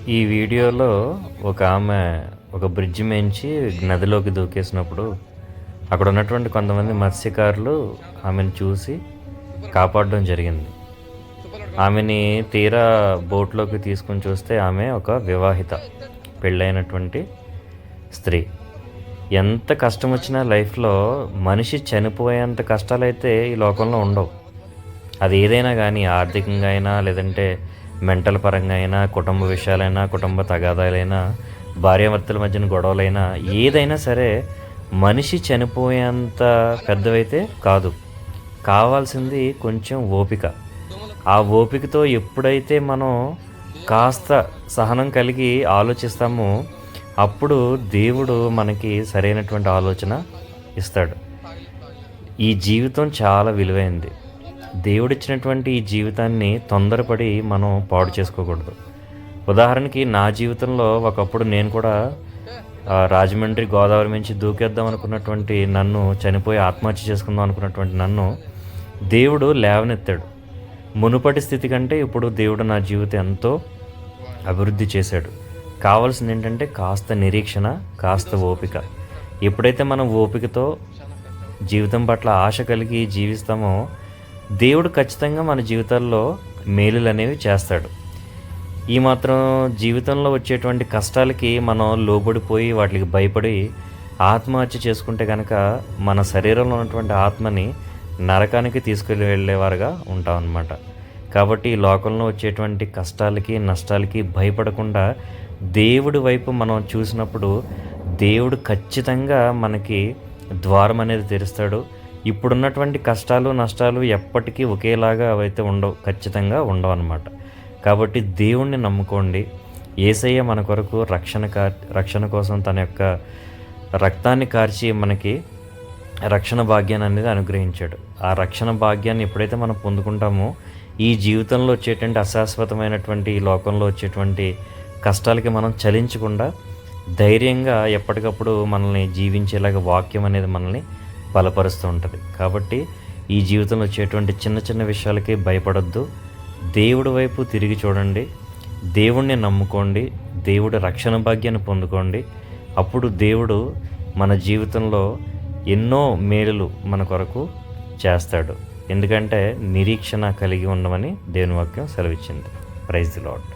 ఈ వీడియోలో ఒక ఆమె ఒక బ్రిడ్జి మించి నదిలోకి దూకేసినప్పుడు అక్కడ ఉన్నటువంటి కొంతమంది మత్స్యకారులు ఆమెను చూసి కాపాడడం జరిగింది. ఆమెని తీరా బోట్లోకి తీసుకొని చూస్తే ఆమె ఒక వివాహిత పెళ్ళైనటువంటి స్త్రీ. ఎంత కష్టం వచ్చినా లైఫ్లో మనిషి చనిపోయేంత కష్టాలైతే ఈ లోకంలో ఉండవు. అది ఏదైనా కానీ ఆర్థికంగా అయినా, లేదంటే మెంటల్ పరంగా అయినా, కుటుంబ విషయాలైనా, కుటుంబ తగాదాలైనా, భార్యాభర్తల మధ్యన గొడవలైనా, ఏదైనా సరే మనిషి చనిపోయేంత పెద్దవైతే కాదు. కావాల్సింది కొంచెం ఓపిక. ఆ ఓపికతో ఎప్పుడైతే మనం కాస్త సహనం కలిగి ఆలోచిస్తామో అప్పుడు దేవుడు మనకి సరైనటువంటి ఆలోచన ఇస్తాడు. ఈ జీవితం చాలా విలువైంది. దేవుడిచ్చినటువంటి ఈ జీవితాన్ని తొందరపడి మనం పాడు చేసుకోకూడదు. ఉదాహరణకి నా జీవితంలో ఒకప్పుడు నేను కూడా రాజమండ్రి గోదావరి నుంచి దూకేద్దాం అనుకున్నటువంటి నన్ను, చనిపోయి ఆత్మహత్య చేసుకుందాం అనుకున్నటువంటి నన్ను దేవుడు లేవనెత్తాడు. మునుపటి స్థితి కంటే ఇప్పుడు దేవుడు నా జీవితం ఎంతో అభివృద్ధి చేశాడు. కావాల్సింది ఏంటంటే కాస్త నిరీక్షణ, కాస్త ఓపిక. ఎప్పుడైతే మనం ఓపికతో జీవితం పట్ల ఆశ కలిగి జీవిస్తామో దేవుడు ఖచ్చితంగా మన జీవితాల్లో మేలులు అనేవి చేస్తాడు. ఈ మాత్రం జీవితంలో వచ్చేటువంటి కష్టాలకి మనం లోబడిపోయి వాటికి భయపడి ఆత్మహత్య చేసుకుంటే కనుక మన శరీరంలో ఉన్నటువంటి ఆత్మని నరకానికి తీసుకెళ్ళి వెళ్ళేవారుగా ఉంటాం అన్నమాట. కాబట్టి ఈ లోకంలో వచ్చేటువంటి కష్టాలకి, నష్టాలకి భయపడకుండా దేవుడి వైపు మనం చూసినప్పుడు దేవుడు ఖచ్చితంగా మనకి ద్వారం అనేది తెరుస్తాడు. ఇప్పుడున్నటువంటి కష్టాలు, నష్టాలు ఎప్పటికీ ఒకేలాగా అవైతే ఉండవు, ఖచ్చితంగా ఉండవు అన్నమాట. కాబట్టి దేవుణ్ణి నమ్ముకోండి. యేసయ్య మన కొరకు రక్షణ కోసం తన యొక్క రక్తాన్ని కార్చి మనకి రక్షణ భాగ్యాన్ని అనేది అనుగ్రహించాడు. ఆ రక్షణ భాగ్యాన్ని ఎప్పుడైతే మనం పొందుకుంటామో ఈ జీవితంలో వచ్చేటువంటి అశాశ్వతమైనటువంటి ఈ లోకంలో వచ్చేటువంటి కష్టాలకి మనం చలించకుండా ధైర్యంగా ఎప్పటికప్పుడు మనల్ని జీవించేలాగా వాక్యం అనేది మనల్ని బలపరుస్తూ ఉంటుంది. కాబట్టి ఈ జీవితంలో వచ్చేటువంటి చిన్న చిన్న విషయాలకి భయపడొద్దు. దేవుడి వైపు తిరిగి చూడండి, దేవుణ్ణి నమ్ముకోండి, దేవుడి రక్షణ భాగ్యాన్ని పొందుకోండి. అప్పుడు దేవుడు మన జీవితంలో ఎన్నో మేలులు మన కొరకు చేస్తాడు. ఎందుకంటే నిరీక్షణ కలిగి ఉండమని దేవుని వాక్యం సెలవిచ్చింది. Praise the lord.